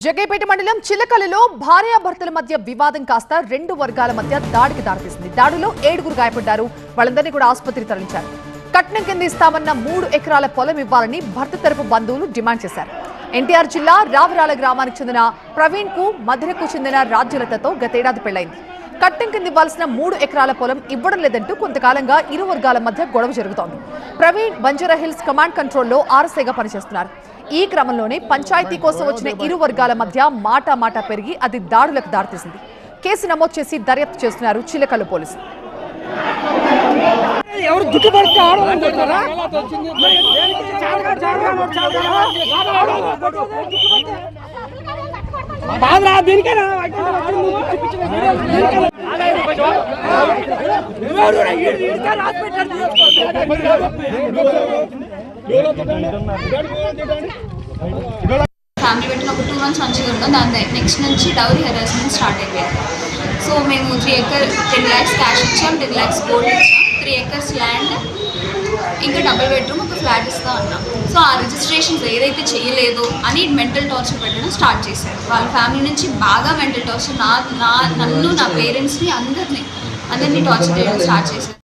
జగ్గైపేట మండలం చిలకలలో భార్యాభర్తల మధ్య వివాదం కాస్త రెండు వర్గాల మధ్య దాడికి దారితీసింది. దాడిలో 7గురు గాయపడ్డారు. వాళ్ళందరినీ కూడా ఆసుపత్రికి తరలించారు. కట్నం కింద ఇస్తామన్న 3 ఎకరాల పొలం ఇవ్వాలని భర్త తరపు బంధువులు డిమాండ్ చేశారు. ఎన్టీఆర్ జిల్లా రావరాల గ్రామానికి చెందిన ప్రవీణ్ కు మధురకు చెందిన రాజ్యలతతో గతేడాది పెళ్లైంది. కట్నం కింద ఇవ్వాల్సిన 3 ఎకరాల పొలం ఇవ్వడం లేదంటూ కొంతకాలంగా ఇరు వర్గాల మధ్య గొడవ జరుగుతోంది. ప్రవీణ్ బంజారా హిల్స్ కమాండ్ కంట్రోల్లో ఆర్ఎస్ఐగా పనిచేస్తున్నారు. ఈ క్రమంలోనే పంచాయతీ కోసం వచ్చిన ఇరు వర్గాల మధ్య మాట పెరిగి అది దాడులకు దారితీసింది. కేసు నమోదు చేసి దర్యాప్తు చేస్తున్నారు చిలకలు పోలీసులు. ఫ్యామిలీ పెట్టిన ఒక 2 months మంచిగా ఉన్నాం. దాని నెక్స్ట్ నుంచి డౌరీ హెరాస్మెంట్ స్టార్ట్ అయిపోయింది. సో మేము 10 lakhs క్యాష్ ఇచ్చాం, 10 lakhs గోల్డ్ ఇచ్చాం, 3 acres ల్యాండ్, ఇంకా డబుల్ బెడ్రూమ్ ఒక ఫ్లాట్ ఇస్తా ఉన్నాం. సో ఆ రిజిస్ట్రేషన్స్ ఏదైతే చేయలేదో అని మెంటల్ టార్చర్ పెట్టడం స్టార్ట్ చేశారు. వాళ్ళ ఫ్యామిలీ నుంచి బాగా మెంటల్ టార్చర్ నన్ను నా పేరెంట్స్ని అందరినీ టార్చర్ చేయడం స్టార్ట్ చేశారు.